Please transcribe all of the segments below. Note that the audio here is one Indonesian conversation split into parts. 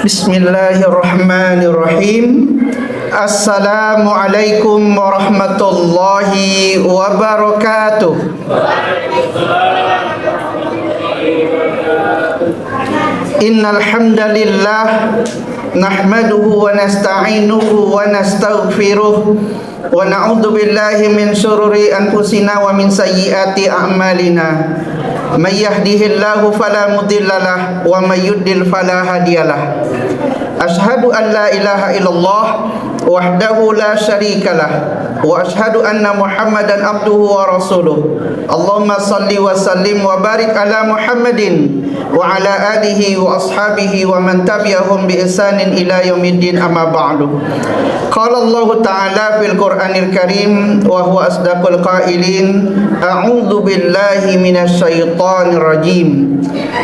Bismillahirrahmanirrahim. Assalamualaikum warahmatullahi wabarakatuh. Innal hamdalillah nahmaduhu wa nasta'inuhu wa nastaghfiruh wa na'udzu billahi min syururi anfusina wa min sayyiati a'malina. May yahdihillahu fala mudhillalah wa may yudlil fala hadiyalah. Asyhadu an la ilaha illallah wahdahu la syarikalah wa asyhadu anna Muhammadan abduhu wa rasuluh. Allahumma salli wa sallim wa barik ala Muhammadin wa ala alihi wa ashabihi wa man tabi'ahum bi ihsanin ila yaumiddin, amma ba'du. Qala Allah Ta'ala fil Qur'anil Karim wa huwa asdaqul qailin, a'udzu billahi minasy syaithanir rajim.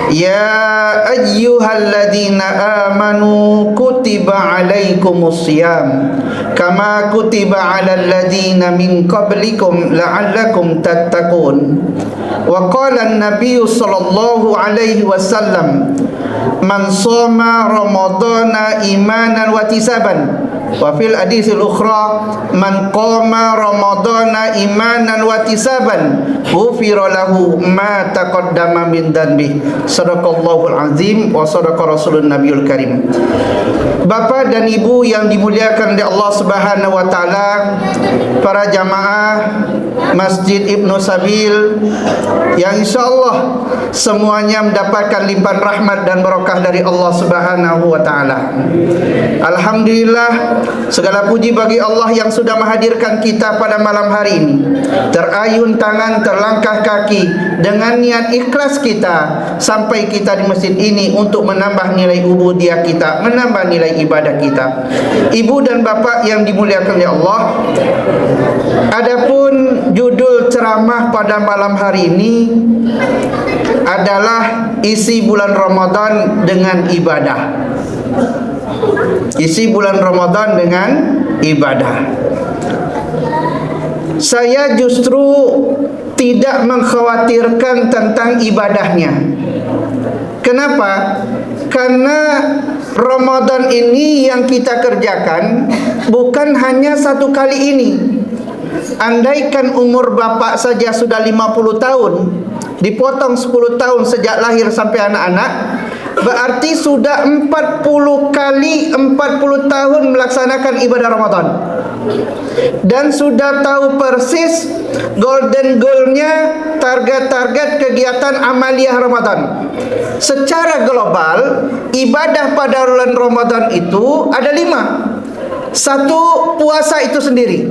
Ya ayyuhalladzina amanu kutiba alaikumus syiyam kama kutiba alal ladzina min qablikum la'allakum tattaqun. Wa qala an-nabiy sallallahu alaihi wasallam, man shoma ramadhana imanan wa ihtisaban. Wa fil hadisil ukhra, man qama ramadhana imanan wa ihtisaban ghufira lahu ma taqaddama min dhanbi. Shadaqallahul azim wa shadaqa rasulun nabiyul karim. Bapak dan Ibu yang dimuliakan oleh Allah Subhanahu wa taala, para jamaah Masjid Ibnu Sabil yang insyaallah semuanya mendapatkan limpahan rahmat dan barakah dari Allah Subhanahu wa taala. Alhamdulillah, segala puji bagi Allah yang sudah menghadirkan kita pada malam hari ini. Terayun tangan, terlangkah kaki dengan niat ikhlas kita sampai kita di masjid ini untuk menambah nilai ubudiyah kita, menambah nilai ibadah kita. Ibu dan bapak yang dimuliakan oleh Allah, adapun judul ceramah pada malam hari ini adalah isi bulan Ramadan dengan ibadah. Isi bulan Ramadan dengan ibadah. Saya justru tidak mengkhawatirkan tentang ibadahnya. Kenapa? Karena Ramadan ini yang kita kerjakan bukan hanya satu kali ini. Andaikan umur bapak saja sudah 50 tahun, dipotong 10 tahun sejak lahir sampai anak-anak, berarti sudah 40 kali 40 tahun melaksanakan ibadah Ramadan. Dan sudah tahu persis golden goalnya, target-target kegiatan amaliyah Ramadan. Secara global, ibadah pada bulan Ramadan itu ada 5. Satu, puasa itu sendiri.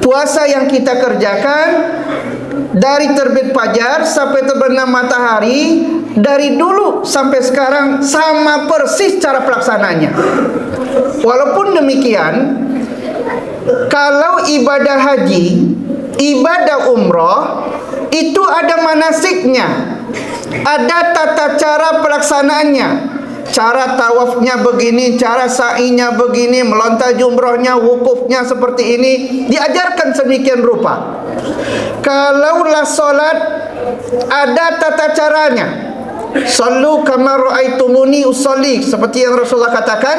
Puasa yang kita kerjakan dari terbit fajar sampai terbenam matahari, dari dulu sampai sekarang sama persis cara pelaksanaannya. Walaupun demikian, kalau ibadah haji, ibadah umroh itu ada manasiknya, ada tata cara pelaksanaannya. Cara tawafnya begini, cara sa'inya begini, melontar jumrohnya, wukufnya seperti ini, diajarkan sedemikian rupa. Kalaulah solat, ada tata caranya. Sallu kama ra'aitumuni usolli, seperti yang Rasulullah katakan.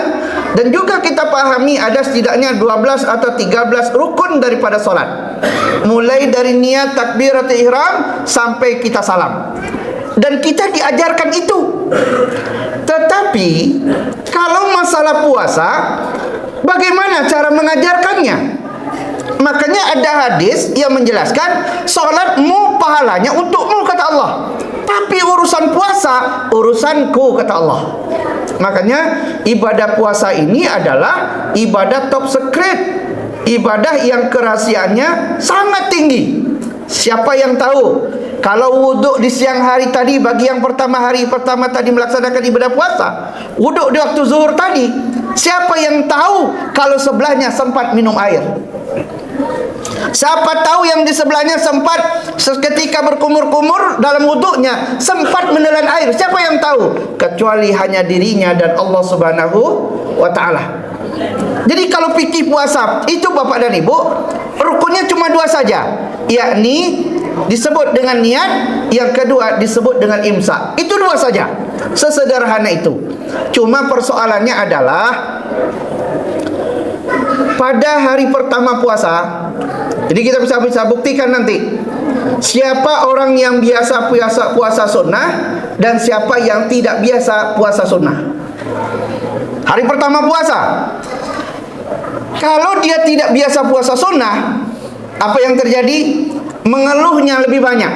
Dan juga kita pahami ada setidaknya 12 atau 13 rukun daripada solat, mulai dari niat takbiratul ihram sampai kita salam. Dan kita diajarkan itu. Tetapi kalau masalah puasa, bagaimana cara mengajarkannya? Makanya ada hadis yang menjelaskan, salatmu pahalanya untukmu kata Allah, tapi urusan puasa urusanku kata Allah. Makanya ibadah puasa ini adalah ibadah top secret, ibadah yang kerahasiaannya sangat tinggi. Siapa yang tahu kalau wuduk di siang hari tadi, bagi yang hari pertama tadi melaksanakan ibadah puasa, wuduk di waktu zuhur tadi, siapa yang tahu kalau sebelahnya sempat minum air? Siapa tahu yang di sebelahnya sempat seketika berkumur-kumur dalam wuduknya, sempat menelan air? Siapa yang tahu? Kecuali hanya dirinya dan Allah Subhanahu wa ta'ala. Jadi kalau fikih puasa itu Bapak dan Ibu, rukunnya cuma 2 saja, yakni disebut dengan niat, yang kedua disebut dengan imsak. Itu dua saja, sesederhana itu. Cuma persoalannya adalah pada hari pertama puasa. Jadi kita bisa buktikan nanti siapa orang yang biasa puasa sunnah dan siapa yang tidak biasa puasa sunnah. Hari pertama puasa, kalau dia tidak biasa puasa sunnah, apa yang terjadi? Mengeluhnya lebih banyak.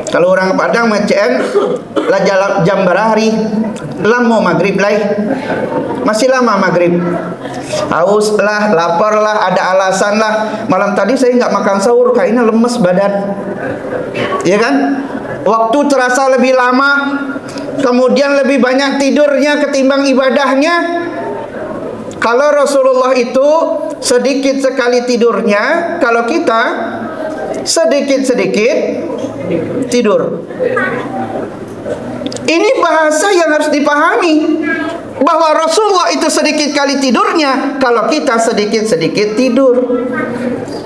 Kalau orang Padang macam lah jam berhari, lama maghrib lah, masih lama maghrib, haus lah, lapar lah, ada alasan lah. Malam tadi saya nggak makan sahur, kayaknya lemes badan, ya kan? Waktu terasa lebih lama, kemudian lebih banyak tidurnya ketimbang ibadahnya. Kalau Rasulullah itu sedikit sekali tidurnya, kalau kita sedikit-sedikit tidur. Ini bahasa yang harus dipahami, bahwa Rasulullah itu sedikit kali tidurnya, kalau kita sedikit-sedikit tidur.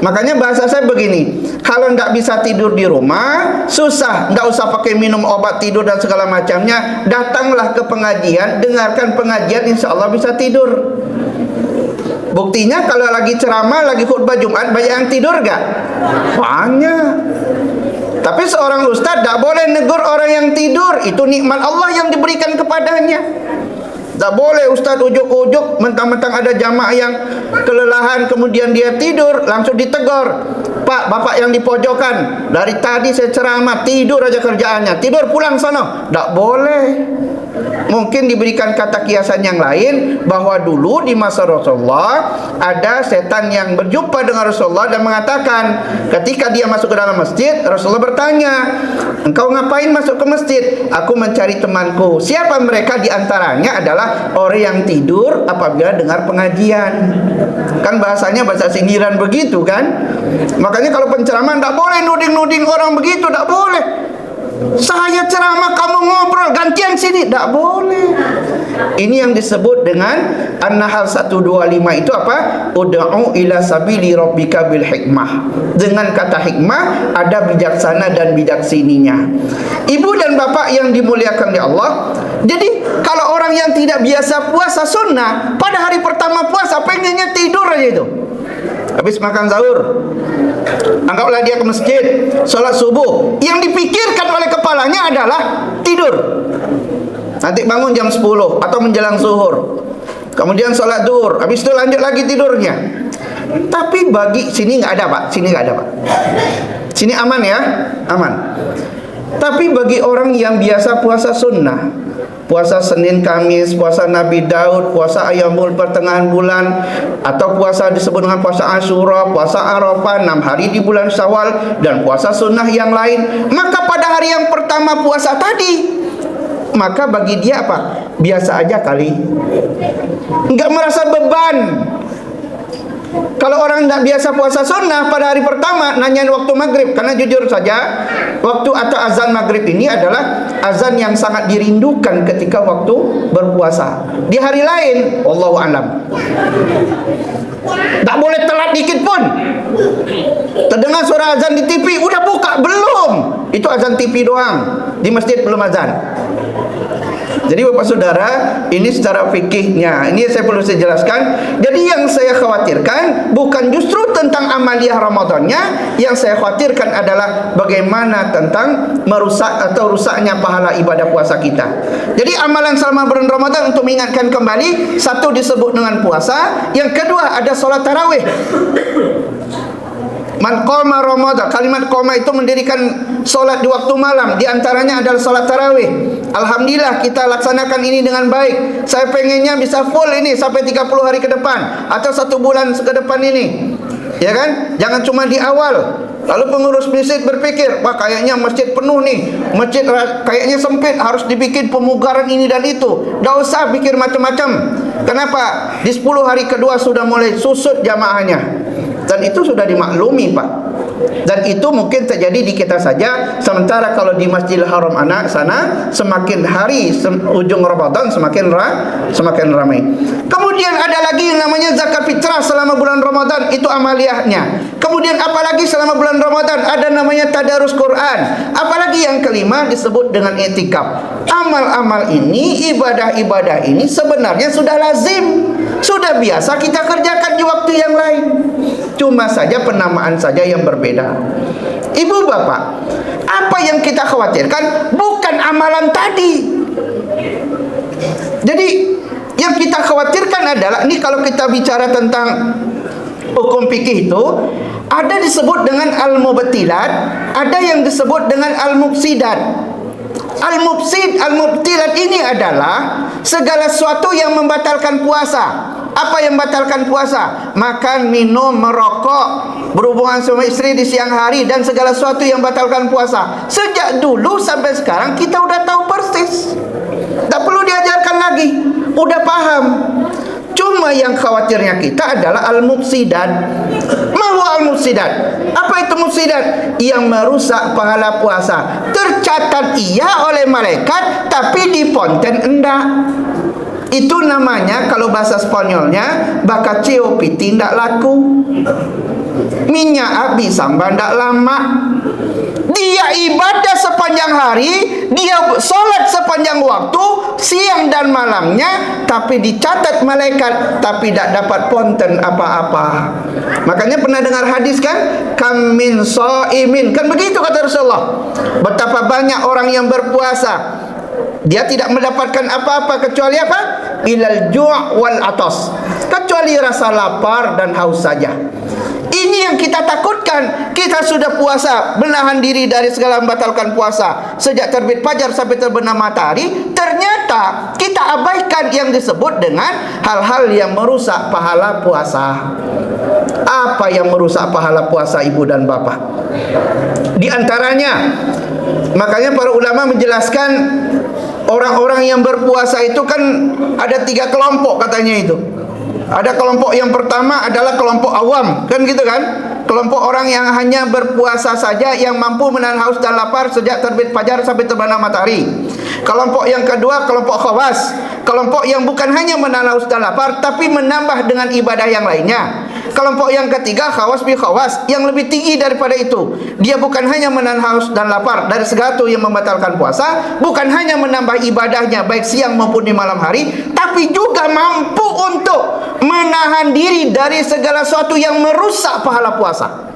Makanya bahasa saya begini, kalau tidak bisa tidur di rumah, susah, tidak usah pakai minum obat tidur dan segala macamnya, datanglah ke pengajian, dengarkan pengajian, insya Allah bisa tidur. Buktinya kalau lagi ceramah, lagi khutbah Jumat, banyak yang tidur gak? Banyak. Tapi seorang ustaz tak boleh negur orang yang tidur. Itu nikmat Allah yang diberikan kepadanya. Tak boleh ustaz ujuk-ujuk, mentang-mentang ada jamaah yang kelelahan kemudian dia tidur, langsung ditegur. Pak, bapak yang di pojokan, dari tadi saya ceramah, tidur aja kerjaannya, tidur pulang sana. Tak boleh. Mungkin diberikan kata kiasan yang lain, bahwa dulu di masa Rasulullah ada setan yang berjumpa dengan Rasulullah dan mengatakan, ketika dia masuk ke dalam masjid, Rasulullah bertanya, engkau ngapain masuk ke masjid? Aku mencari temanku. Siapa mereka? Di antaranya adalah orang yang tidur apabila dengar pengajian. Kan bahasanya bahasa sindiran begitu kan? Makanya kalau penceraman tak boleh nuding-nuding orang begitu, tak boleh. Saya ceramah, kamu ngobrol, gantian sini, tak boleh. Ini yang disebut dengan An-Nahl 125 itu apa? Ud'u ila sabili rabbika bil hikmah. Dengan kata hikmah ada bijaksana dan bijaksininya. Ibu dan bapak yang dimuliakan oleh Allah, jadi kalau orang yang tidak biasa puasa sunnah, pada hari pertama puasa pengennya tidur aja itu. Habis makan sahur, anggaplah dia ke masjid, sholat subuh, yang dipikirkan oleh kepalanya adalah tidur. Nanti bangun jam 10 atau menjelang zuhur, kemudian sholat duhur, habis itu lanjut lagi tidurnya. Tapi bagi sini nggak ada pak, sini nggak ada pak, sini aman ya, aman. Tapi bagi orang yang biasa puasa sunnah, puasa Senin Kamis, puasa Nabi Daud, puasa Ayyamul pertengahan bulan, atau puasa disebut dengan puasa Asyura, puasa Arafah, 6 hari di bulan Syawal, dan puasa sunnah yang lain, maka pada hari yang pertama puasa tadi, maka bagi dia apa? Biasa aja kali, nggak merasa beban. Kalau orang tidak biasa puasa sunnah pada hari pertama, nanyain waktu maghrib, karena jujur saja, waktu atau azan maghrib ini adalah azan yang sangat dirindukan ketika waktu berpuasa. Di hari lain, wallahu a'lam, tak boleh telat dikit pun. Terdengar suara azan di TV, udah buka belum? Itu azan TV doang, di masjid belum azan. Jadi Bapak Saudara, ini secara fikihnya, ini saya perlu saya jelaskan. Jadi yang saya khawatirkan bukan justru tentang amaliyah Ramadannya, yang saya khawatirkan adalah bagaimana tentang merusak atau rusaknya pahala ibadah puasa kita. Jadi amalan selama bulan Ramadan untuk mengingatkan kembali, satu disebut dengan puasa, yang kedua ada sholat tarawih. Man qama Ramadan, kalimat qama itu mendirikan solat di waktu malam, di antaranya adalah solat tarawih. Alhamdulillah kita laksanakan ini dengan baik. Saya pengennya bisa full ini sampai 30 hari ke depan atau 1 bulan ke depan ini, ya kan? Jangan cuma di awal. Lalu pengurus masjid berpikir, wah kayaknya masjid penuh nih, masjid kayaknya sempit, harus dibikin pemugaran ini dan itu. Tidak usah pikir macam-macam. Kenapa? Di 10 hari kedua sudah mulai susut jamaahnya. Dan itu sudah dimaklumi Pak. Dan itu mungkin terjadi di kita saja. Sementara kalau di Masjidil Haram anak sana, semakin hari ujung Ramadan semakin ramai. Kemudian ada lagi yang namanya zakat fitrah selama bulan Ramadan, itu amaliyahnya. Kemudian apalagi selama bulan Ramadan ada namanya tadarus Quran. Apalagi yang kelima disebut dengan i'tikaf. Amal-amal ini, ibadah-ibadah ini sebenarnya sudah lazim, sudah biasa kita kerjakan di waktu yang lain. Cuma saja penamaan saja yang berbeda. Ibu bapak, apa yang kita khawatirkan bukan amalan tadi. Jadi yang kita khawatirkan adalah, ini kalau kita bicara tentang hukum fikih itu, ada disebut dengan al-mubtilat, ada yang disebut dengan al-mufsidat. Al-mubtilat ini adalah segala sesuatu yang membatalkan puasa. Apa yang membatalkan puasa? Makan, minum, merokok, berhubungan sama istri di siang hari, dan segala sesuatu yang membatalkan puasa. Sejak dulu sampai sekarang kita udah tahu persis. Tak perlu diajarkan lagi, udah paham. Cuma yang khawatirnya kita adalah al-mufsidat. Mau al-mufsidat? Apa itu mufsidat? Yang merusak pahala puasa. Tercatat iya oleh malaikat, tapi di ponten enggak. Itu namanya kalau bahasa Spanyolnya bakaceo piti ndak laku. Minyak habis sambal ndak lama. Dia ibadah sepanjang hari, dia sholat sepanjang waktu, siang dan malamnya, tapi dicatat malaikat, tapi tidak dapat ponten apa-apa. Makanya pernah dengar hadis kan? Kam min shaimin. Kan begitu kata Rasulullah. Betapa banyak orang yang berpuasa, dia tidak mendapatkan apa-apa kecuali apa? Ilal ju' wal atas. Kecuali rasa lapar dan haus saja. Ini yang kita takutkan. Kita sudah puasa, menahan diri dari segala membatalkan puasa sejak terbit fajar sampai terbenam matahari. Ternyata kita abaikan yang disebut dengan hal-hal yang merusak pahala puasa. Apa yang merusak pahala puasa ibu dan bapak? Di antaranya, makanya para ulama menjelaskan, orang-orang yang berpuasa itu kan ada 3 kelompok katanya itu. Ada kelompok yang pertama adalah kelompok awam, kan gitu kan? Kelompok orang yang hanya berpuasa saja, yang mampu menahan haus dan lapar sejak terbit fajar sampai terbenam matahari. Kelompok yang kedua kelompok khawas, kelompok yang bukan hanya menahan haus dan lapar, tapi menambah dengan ibadah yang lainnya. Kelompok yang ketiga khawas bi khawas, yang lebih tinggi daripada itu. Dia bukan hanya menahan haus dan lapar dari segala yang membatalkan puasa, bukan hanya menambah ibadahnya baik siang maupun di malam hari, tapi juga mampu untuk menahan diri dari segala sesuatu yang merusak pahala puasa.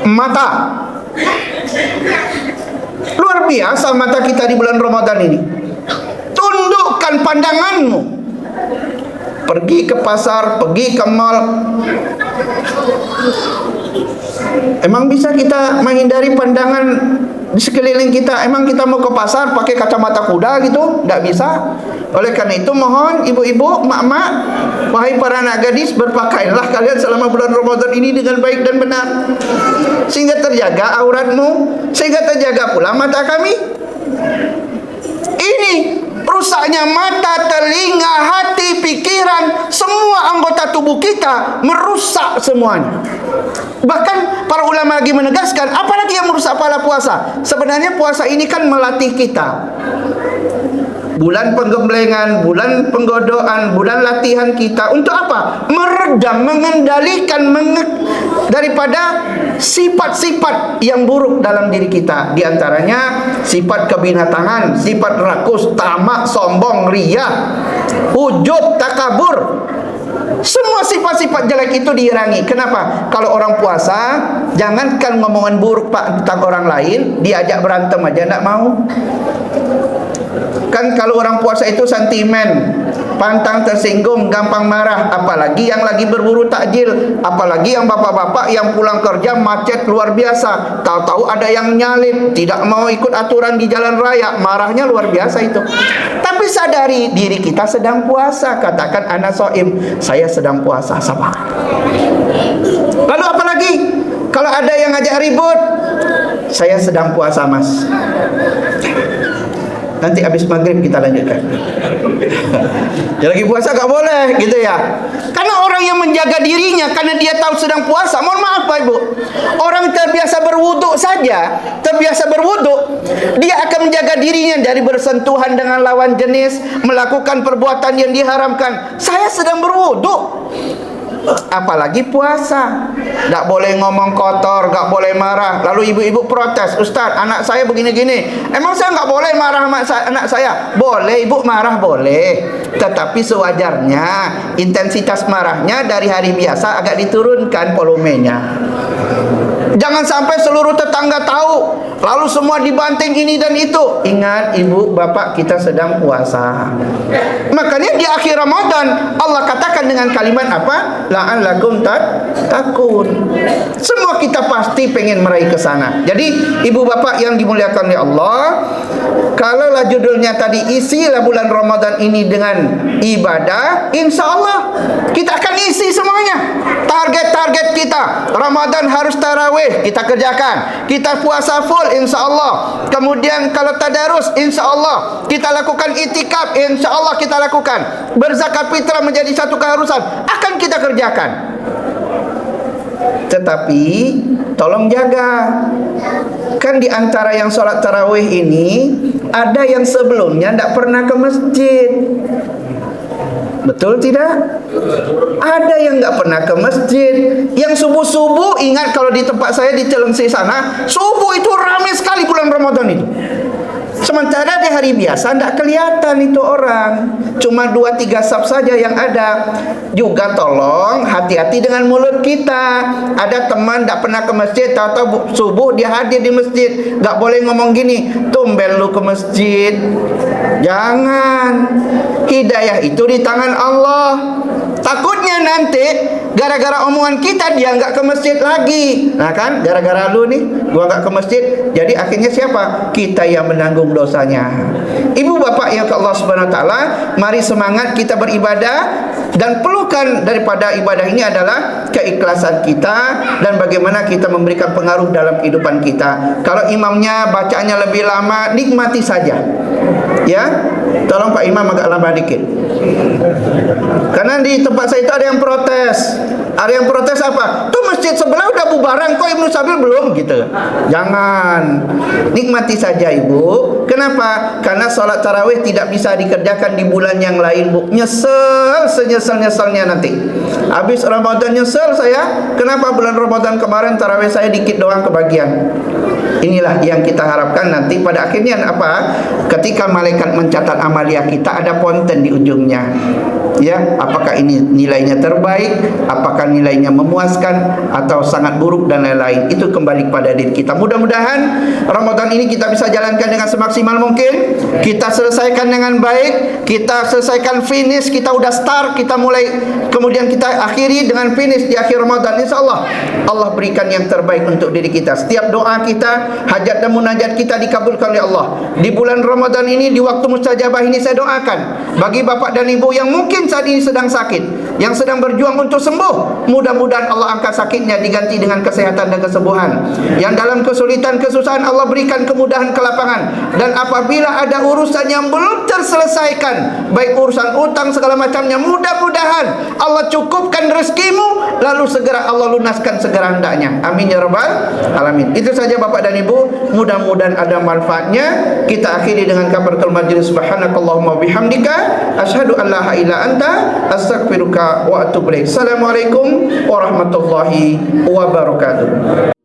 Mata. Luar biasa mata kita di bulan Ramadan ini. Tundukkan pandanganmu. Pergi ke pasar, pergi ke mal. Emang bisa kita menghindari pandangan di sekeliling kita? Emang kita mau ke pasar pakai kacamata kuda gitu? Tidak bisa. Oleh karena itu mohon ibu-ibu, mak-mak, wahai para anak gadis, berpakaianlah kalian selama bulan Ramadan ini dengan baik dan benar, sehingga terjaga auratmu, sehingga terjaga pula mata kami. Ini rusaknya mata, telinga, hati, pikiran, semua anggota tubuh kita merusak semuanya. Bahkan para ulama lagi menegaskan, apalagi yang merusak pahala puasa? Sebenarnya puasa ini kan melatih kita. Bulan penggemblengan, bulan penggodoan, bulan latihan kita untuk apa? Meredam, mengendalikan daripada sifat-sifat yang buruk dalam diri kita. Di antaranya sifat kebinatangan, sifat rakus, tamak, sombong, riya, ujub, takabur. Semua sifat-sifat jelek itu dihirangi. Kenapa? Kalau orang puasa, jangankan ngomongan buruk pak tentang orang lain, diajak berantem aja tidak mau. Kan kalau orang puasa itu sentimen, pantang tersinggung, gampang marah. Apalagi yang lagi berburu takjil, apalagi yang bapak-bapak yang pulang kerja macet luar biasa, tahu-tahu ada yang nyalip, tidak mau ikut aturan di jalan raya, marahnya luar biasa itu. Tapi sadari diri kita sedang puasa. Katakan ana shaim, saya sedang puasa, sabar. Lalu apalagi kalau ada yang ngajak ribut, saya sedang puasa mas, nanti habis maghrib kita lanjutkan. Ya lagi puasa gak boleh gitu ya. Karena orang yang menjaga dirinya karena dia tahu sedang puasa, mohon maaf Pak Ibu, orang terbiasa berwuduk saja, terbiasa berwuduk, dia akan menjaga dirinya dari bersentuhan dengan lawan jenis, melakukan perbuatan yang diharamkan. Saya sedang berwuduk, apalagi puasa. Tak boleh ngomong kotor, tak boleh marah. Lalu ibu-ibu protes, Ustaz, anak saya begini-gini. Emang saya nggak boleh marah sama anak saya? Boleh, ibu marah boleh. Tetapi sewajarnya intensitas marahnya dari hari biasa agak diturunkan volumenya. Jangan sampai seluruh tetangga tahu, lalu semua dibanting ini dan itu. Ingat, ibu, bapak, kita sedang puasa. Makanya di akhir Ramadan Allah katakan dengan kalimat apa? La'allakum tattaqun. Semua kita pasti pengen meraih ke sana. Jadi ibu bapak yang dimuliakan oleh Allah, kalaulah judulnya tadi isilah bulan Ramadan ini dengan ibadah, insya Allah kita akan isi semuanya. Target-target kita Ramadan harus tarawih, kita kerjakan. Kita puasa full, insya Allah. Kemudian kalau tadarus, insya Allah. Kita lakukan itikaf, insya Allah kita lakukan. Berzakat fitrah menjadi satu keharusan, akan kita kerjakan. Tetapi tolong jaga. Kan di antara yang sholat tarawih ini ada yang sebelumnya tidak pernah ke masjid. Betul tidak? Ada yang nggak pernah ke masjid. Yang subuh-subuh, ingat kalau di tempat saya di Cilengsi sana, subuh itu ramai sekali bulan Ramadan itu. Sementara di hari biasa tidak kelihatan itu orang. Cuma 2-3 saf saja yang ada. Juga tolong hati-hati dengan mulut kita. Ada teman tidak pernah ke masjid, tahu-tahu subuh dia hadir di masjid. Nggak boleh ngomong gini, tumben lu ke masjid. Jangan. Hidayah itu di tangan Allah. Takutnya nanti gara-gara omongan kita dia nggak ke masjid lagi. Nah kan, gara-gara lu nih gua nggak ke masjid, jadi akhirnya siapa? Kita yang menanggung dosanya. Ibu bapak yang ke Allah Subhanahu wa taala, mari semangat kita beribadah, dan pelukan daripada ibadah ini adalah keikhlasan kita dan bagaimana kita memberikan pengaruh dalam kehidupan kita. Kalau imamnya bacaannya lebih lama, nikmati saja. Ya, tolong Pak Imam agak lama dikit. Karena di tempat saya itu ada yang protes. Ada yang protes apa? Tuh masjid sebelah udah bubaran, kok Ibnu Sabil belum gitu. Jangan. Nikmati saja ibu. Kenapa? Karena sholat tarawih tidak bisa dikerjakan di bulan yang lain, bu. Nyesel, senyesal-nyesalnya nanti. Habis Ramadan nyesel saya. Kenapa bulan Ramadan kemarin tarawih saya dikit doang kebagian? Inilah yang kita harapkan nanti pada akhirnya apa? Ketika malaikat mencatat amalia kita, ada konten di ujungnya. Ya, apakah ini nilainya terbaik, apakah nilainya memuaskan atau sangat buruk dan lain-lain. Itu kembali kepada diri kita. Mudah-mudahan Ramadan ini kita bisa jalankan dengan semaksimal mungkin. Kita selesaikan dengan baik, kita selesaikan finish, kita udah start, kita mulai, kemudian kita akhiri dengan finish di akhir Ramadan. Insyaallah Allah berikan yang terbaik untuk diri kita. Setiap doa kita, hajat dan munajat kita dikabulkan oleh Allah. Di bulan Ramadan ini, di waktu mustajabah ini, saya doakan bagi bapak dan ibu yang mungkin saat ini sedang sakit, yang sedang berjuang untuk sembuh, mudah-mudahan Allah angkat sakitnya diganti dengan kesehatan dan kesembuhan. Yang dalam kesulitan, kesusahan, Allah berikan kemudahan, kelapangan. Dan apabila ada urusan yang belum terselesaikan, baik urusan utang segala macamnya, mudah-mudahan Allah cukupkan rezekimu, lalu segera Allah lunaskan segera hendaknya. Amin ya rabbal alamin. Itu saja bapak dan ibu, mudah-mudahan ada manfaatnya. Kita akhiri dengan kafaratul majlis. Subhanakallahumma bihamdika asyhadu an la ilaha illa anta astaghfiruka wa atubu ilaik. Assalamualaikum warahmatullahi wabarakatuh.